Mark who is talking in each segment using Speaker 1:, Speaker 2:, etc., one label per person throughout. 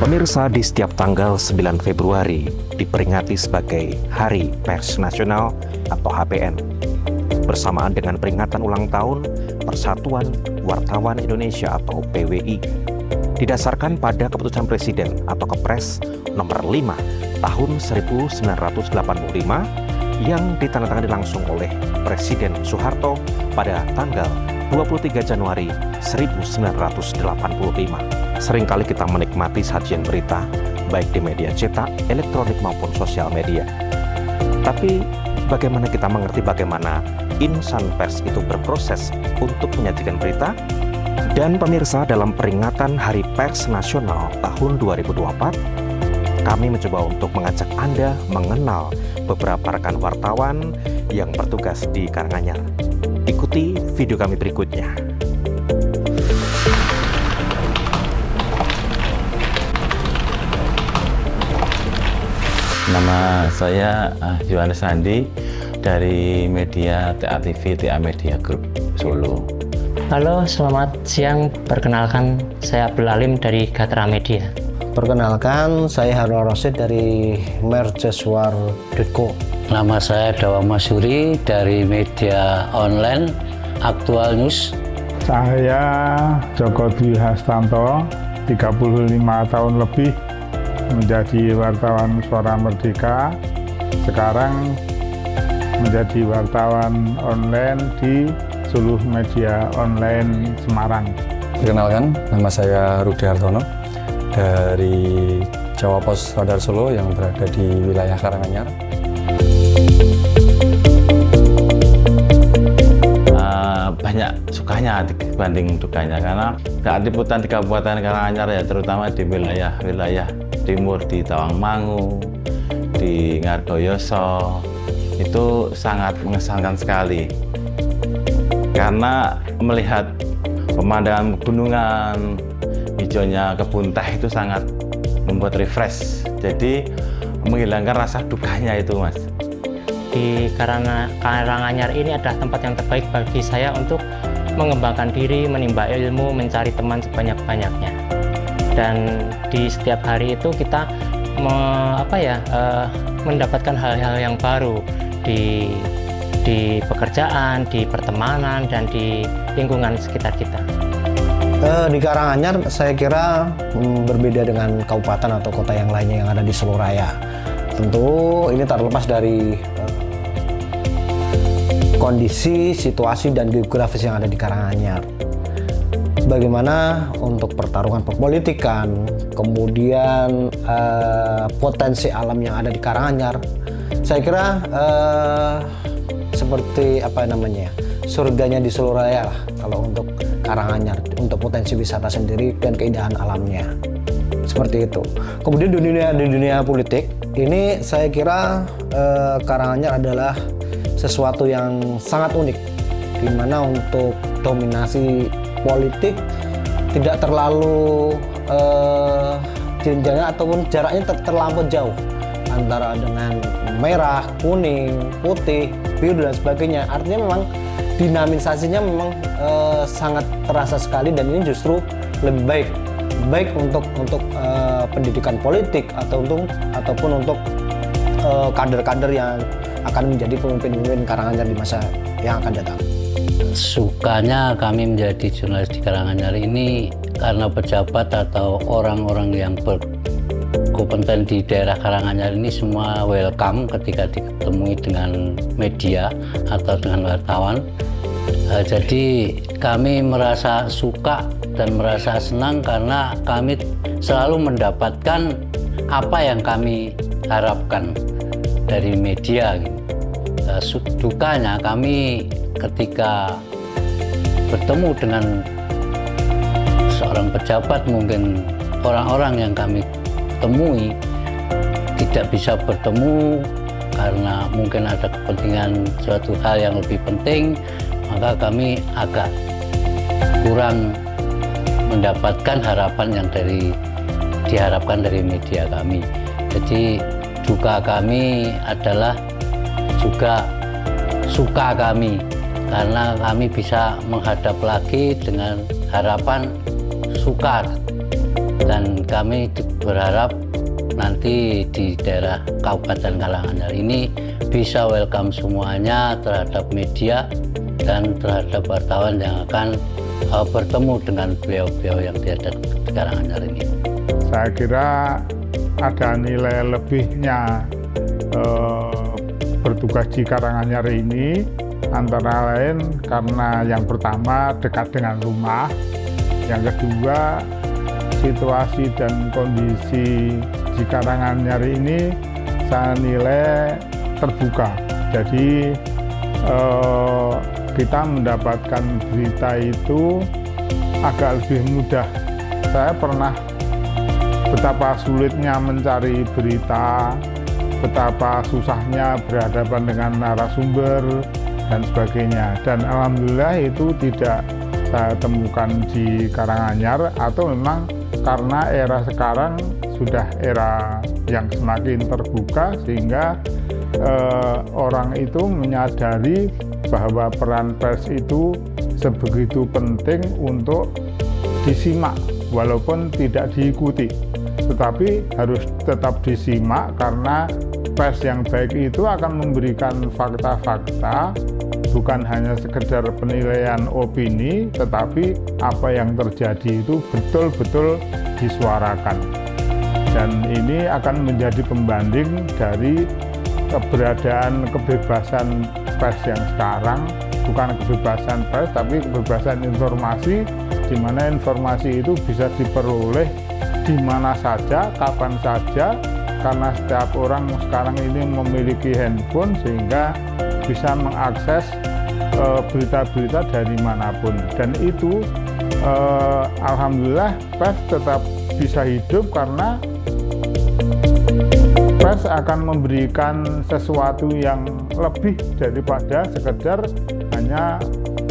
Speaker 1: Pemirsa, di setiap tanggal 9 Februari diperingati sebagai Hari Pers Nasional atau HPN. Bersamaan dengan peringatan ulang tahun Persatuan Wartawan Indonesia atau PWI. Didasarkan pada keputusan Presiden atau Kepres nomor 5 tahun 1985 yang ditandatangani langsung oleh Presiden Soeharto pada tanggal 23 Januari 1985. Seringkali kita menikmati sajian berita, baik di media cetak, elektronik maupun sosial media. Tapi bagaimana kita mengerti bagaimana insan pers itu berproses untuk menyajikan berita? Dan pemirsa, dalam peringatan Hari Pers Nasional tahun 2024, kami mencoba untuk mengajak Anda mengenal beberapa rekan wartawan yang bertugas di Karanganyar. Ikuti video kami berikutnya.
Speaker 2: Nama saya Yohanes Sandi dari media TA TV, TA Media Group Solo.
Speaker 3: Halo, selamat siang. Perkenalkan, saya Abdul Alim dari Gatra Media.
Speaker 4: Perkenalkan, saya Harun Rosid dari mercusuar.co.
Speaker 5: Nama saya Dawa Masyuri dari media online Aktual News.
Speaker 6: Saya Joko Dwi Hastanto, 35 tahun lebih menjadi wartawan Suara Merdeka. Sekarang menjadi wartawan online di Suluh Media Online Semarang.
Speaker 7: Perkenalkan, nama saya Rudi Hartono dari Jawa Pos Radar Solo yang berada di wilayah Karanganyar.
Speaker 2: Banyak sukanya dibanding dukanya, karena saat liputan di Kabupaten Karanganyar ya, terutama di wilayah timur, di Tawangmangu, di Ngargoyoso, itu sangat mengesankan sekali karena melihat pemandangan pegunungan, hijaunya kebun teh itu sangat membuat refresh, jadi menghilangkan rasa dukanya itu, Mas.
Speaker 3: Di Karanganyar ini adalah tempat yang terbaik bagi saya untuk mengembangkan diri, menimba ilmu, mencari teman sebanyak-banyaknya. Dan di setiap hari itu kita mendapatkan hal-hal yang baru di pekerjaan, di pertemanan, dan di lingkungan sekitar kita.
Speaker 4: Di Karanganyar saya kira berbeda dengan kabupaten atau kota yang lainnya yang ada di Solo Raya. Tentu ini terlepas dari kondisi, situasi, dan geografis yang ada di Karanganyar. Bagaimana untuk pertarungan perpolitikan, kemudian potensi alam yang ada di Karanganyar, saya kira seperti surganya di Solo Raya lah kalau untuk Karanganyar, untuk potensi wisata sendiri dan keindahan alamnya. Seperti itu. Kemudian di dunia politik ini saya kira Karanganyar adalah sesuatu yang sangat unik, di mana untuk dominasi politik tidak terlalu jenjangnya ataupun jaraknya terlampau jauh antara dengan merah, kuning, putih, biru dan sebagainya. Artinya memang dinamisasinya memang sangat terasa sekali, dan ini justru lebih baik untuk pendidikan politik ataupun untuk kader-kader yang akan menjadi pemimpin Karanganyar di masa yang akan datang.
Speaker 5: Sukanya kami menjadi jurnalis di Karanganyar ini karena pejabat atau orang-orang yang berkompeten di daerah Karanganyar ini semua welcome ketika ditemui dengan media atau dengan wartawan. Jadi kami merasa suka dan merasa senang karena kami selalu mendapatkan apa yang kami harapkan dari media. Dukanya kami ketika bertemu dengan seorang pejabat, mungkin orang-orang yang kami temui tidak bisa bertemu karena mungkin ada kepentingan suatu hal yang lebih penting, maka kami agak kurang mendapatkan harapan yang diharapkan dari media kami. Jadi duka kami adalah juga suka kami karena kami bisa menghadap lagi dengan harapan suka Dan kami berharap nanti di daerah Kabupaten Karanganyar ini bisa welcome semuanya terhadap media dan terhadap wartawan yang akan bertemu dengan beliau-beliau yang ada di Karanganyar ini.
Speaker 6: Saya kira ada nilai lebihnya bertugas di Karanganyar ini, antara lain karena yang pertama dekat dengan rumah, yang kedua situasi dan kondisi di Karanganyar ini saya nilai terbuka. Jadi kita mendapatkan berita itu agak lebih mudah. Saya pernah betapa sulitnya mencari berita, betapa susahnya berhadapan dengan narasumber dan sebagainya. Dan alhamdulillah itu tidak saya temukan di Karanganyar, atau memang karena era sekarang sudah era yang semakin terbuka sehingga orang itu menyadari bahwa peran pers itu sebegitu penting untuk disimak walaupun tidak diikuti, tetapi harus tetap disimak karena pers yang baik itu akan memberikan fakta-fakta, bukan hanya sekedar penilaian opini, tetapi apa yang terjadi itu betul-betul disuarakan. Dan ini akan menjadi pembanding dari keberadaan kebebasan pers yang sekarang, bukan kebebasan pers tapi kebebasan informasi, di mana informasi itu bisa diperoleh di mana saja, kapan saja, karena setiap orang sekarang ini memiliki handphone sehingga bisa mengakses berita-berita dari manapun. Dan itu alhamdulillah pers tetap bisa hidup karena pers akan memberikan sesuatu yang lebih daripada sekedar hanya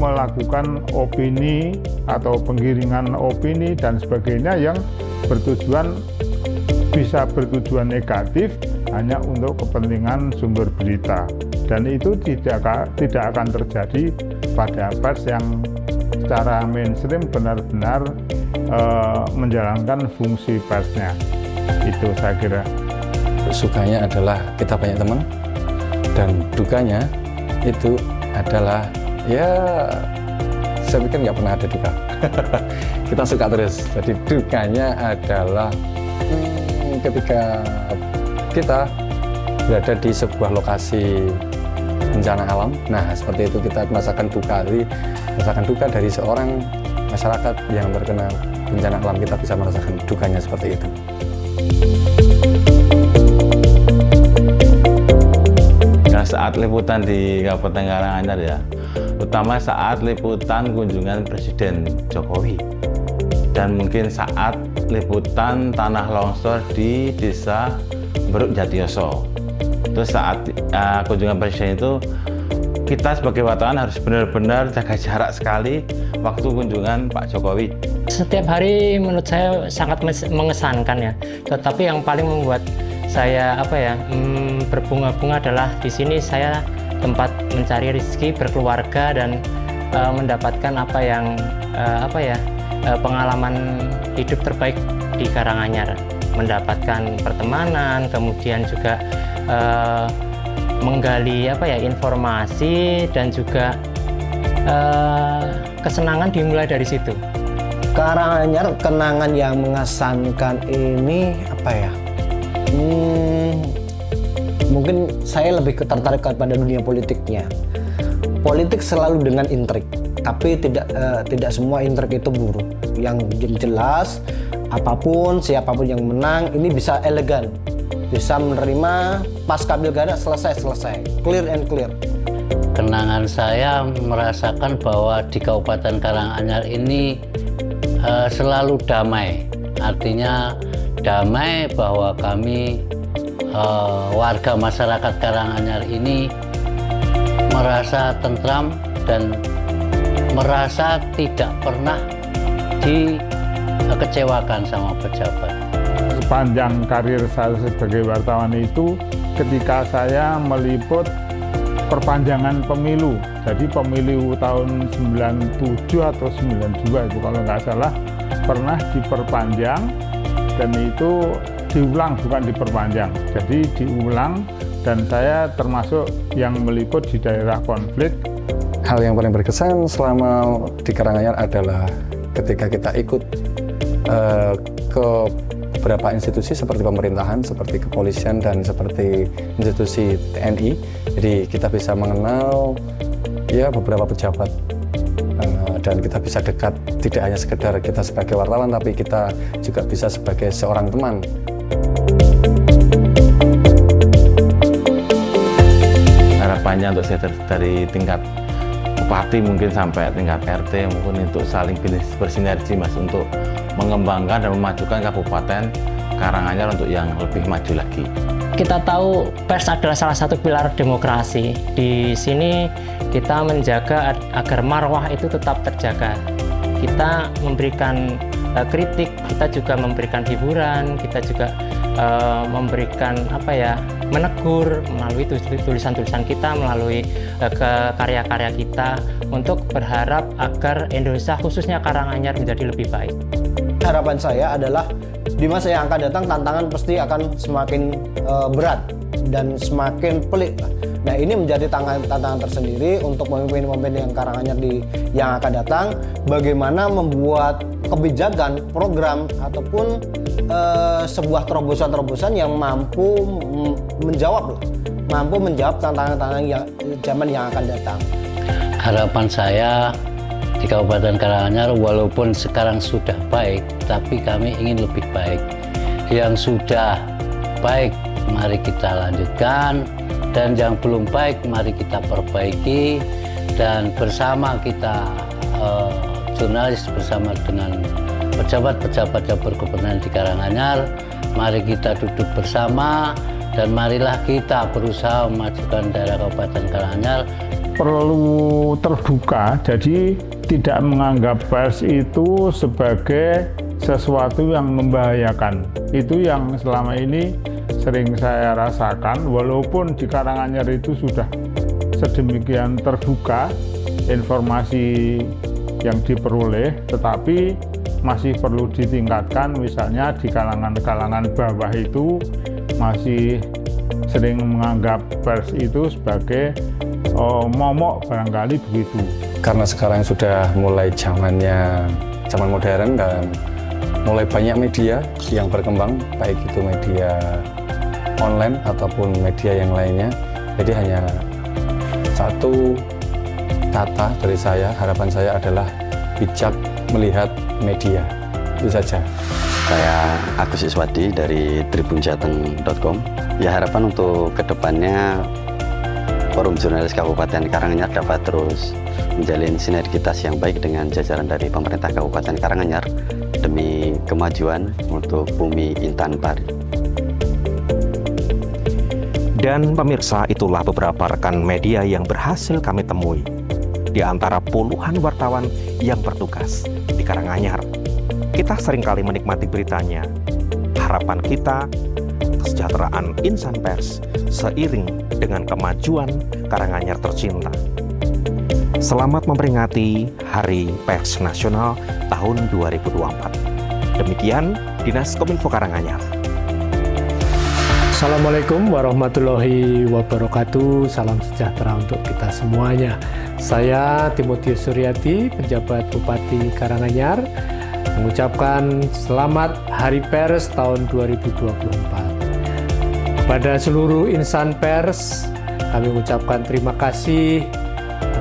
Speaker 6: melakukan opini atau penggiringan opini dan sebagainya yang bisa bertujuan negatif hanya untuk kepentingan sumber berita. Dan itu tidak akan terjadi pada pers yang secara mainstream benar-benar menjalankan fungsi persnya. Itu saya kira.
Speaker 7: Sukanya adalah kita banyak teman, dan dukanya itu adalah ya saya pikir nggak pernah ada duka. Kita suka terus. Jadi dukanya adalah ketika kita berada di sebuah lokasi bencana alam. Nah, seperti itu kita merasakan duka dari seorang masyarakat yang terkena bencana alam. Kita bisa merasakan dukanya seperti itu.
Speaker 2: Nah, saat liputan di Kabupaten Karanganyar ya, terutama saat liputan kunjungan Presiden Jokowi, dan mungkin saat liputan tanah longsor di Desa Beruk Jatiyoso. Terus saat kunjungan Presiden itu, kita sebagai wartawan harus benar-benar jaga jarak sekali waktu kunjungan Pak Jokowi.
Speaker 3: Setiap hari menurut saya sangat mengesankan ya. Tetapi yang paling membuat saya berbunga-bunga adalah di sini saya tempat mencari rezeki, berkeluarga, dan mendapatkan pengalaman hidup terbaik di Karanganyar. Mendapatkan pertemanan, kemudian juga menggali informasi, dan juga kesenangan dimulai dari situ.
Speaker 4: Karanganyar, kenangan yang mengesankan ini mungkin saya lebih tertarik kepada dunia politiknya. Politik selalu dengan intrik, tapi tidak semua intrik itu buruk. Yang jelas siapapun yang menang ini bisa elegan, bisa menerima pasca pilkada selesai, clear and clear.
Speaker 5: Kenangan saya merasakan bahwa di Kabupaten Karanganyar ini selalu damai. Artinya damai bahwa kami warga masyarakat Karanganyar ini merasa tentram dan merasa tidak pernah dikecewakan sama pejabat.
Speaker 6: Sepanjang karir saya sebagai wartawan itu, ketika saya meliput perpanjangan pemilu, jadi pemilu tahun 97 atau 92 itu kalau nggak salah, pernah diperpanjang, dan itu diulang bukan diperpanjang. Jadi diulang, dan saya termasuk yang meliput di daerah konflik.
Speaker 7: Hal yang paling berkesan selama di Karanganyar adalah ketika kita ikut ke beberapa institusi seperti pemerintahan, seperti kepolisian, dan seperti institusi TNI. Jadi kita bisa mengenal ya beberapa pejabat, dan kita bisa dekat, tidak hanya sekedar kita sebagai wartawan, tapi kita juga bisa sebagai seorang teman.
Speaker 2: Harapannya untuk saya dari tingkat bupati mungkin sampai tingkat RT mungkin untuk saling bersinergi Mas, untuk mengembangkan dan memajukan Kabupaten Karanganyar untuk yang lebih maju lagi.
Speaker 3: Kita tahu pers adalah salah satu pilar demokrasi. Di sini kita menjaga agar marwah itu tetap terjaga. Kita memberikan kritik, kita juga memberikan hiburan, kita juga memberikan menegur melalui tulisan-tulisan kita, melalui karya-karya kita, untuk berharap agar Indonesia khususnya Karanganyar menjadi lebih baik.
Speaker 4: Harapan saya adalah di masa yang akan datang tantangan pasti akan semakin berat dan semakin pelik. Nah, ini menjadi tantangan tersendiri untuk pemimpin-pemimpin yang Karanganyar yang akan datang, bagaimana membuat kebijakan, program, ataupun sebuah terobosan-terobosan yang mampu menjawab tantangan-tantangan zaman yang akan datang.
Speaker 5: Harapan saya di Kabupaten Karanganyar, walaupun sekarang sudah baik, tapi kami ingin lebih baik. Yang sudah baik, mari kita lanjutkan, dan yang belum baik, mari kita perbaiki, dan bersama kita jurnalis bersama dengan pejabat-pejabat yang berkepentingan di Karanganyar, mari kita duduk bersama, dan marilah kita berusaha memajukan daerah Kabupaten Karanganyar.
Speaker 6: Perlu terbuka, jadi tidak menganggap pers itu sebagai sesuatu yang membahayakan. Itu yang selama ini sering saya rasakan, walaupun di Karanganyar itu sudah sedemikian terbuka informasi yang diperoleh, tetapi masih perlu ditingkatkan. Misalnya di kalangan-kalangan bawah itu masih sering menganggap pers itu sebagai momok, barangkali begitu.
Speaker 7: Karena sekarang sudah mulai zaman modern, dan mulai banyak media yang berkembang, baik itu media online ataupun media yang lainnya. Jadi hanya satu kata dari saya, harapan saya adalah bijak melihat media. Itu saja.
Speaker 8: Saya Agus Iswadi dari tribunjateng.com. Ya, harapan untuk kedepannya Forum Jurnalis Kabupaten Karanganyar dapat terus menjalin sinergitas yang baik dengan jajaran dari pemerintah Kabupaten Karanganyar demi kemajuan untuk bumi Intan Pari.
Speaker 1: Dan pemirsa, itulah beberapa rekan media yang berhasil kami temui di antara puluhan wartawan yang bertugas di Karanganyar. Kita seringkali menikmati beritanya. Harapan kita, kesejahteraan insan pers seiring dengan kemajuan Karanganyar tercinta. Selamat memperingati Hari Pers Nasional tahun 2024. Demikian Dinas Kominfo Karanganyar.
Speaker 9: Assalamualaikum warahmatullahi wabarakatuh. Salam sejahtera untuk kita semuanya. Saya Timotius Suryati, penjabat Bupati Karanganyar, mengucapkan selamat Hari Pers tahun 2024. Kepada seluruh insan pers, kami mengucapkan terima kasih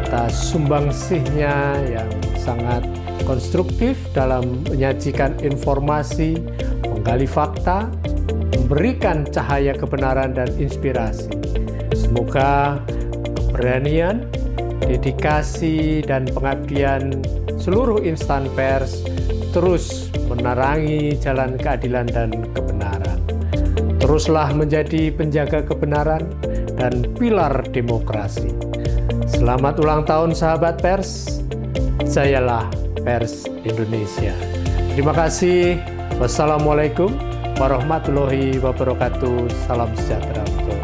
Speaker 9: atas sumbangsihnya yang sangat konstruktif dalam menyajikan informasi, menggali fakta, memberikan cahaya kebenaran dan inspirasi. Semoga keberanian, dedikasi, dan pengabdian seluruh insan pers terus menerangi jalan keadilan dan kebenaran. Teruslah menjadi penjaga kebenaran dan pilar demokrasi. Selamat ulang tahun sahabat pers. Jayalah Pers Indonesia. Terima kasih. Wassalamualaikum warahmatullahi wabarakatuh. Salam sejahtera untuk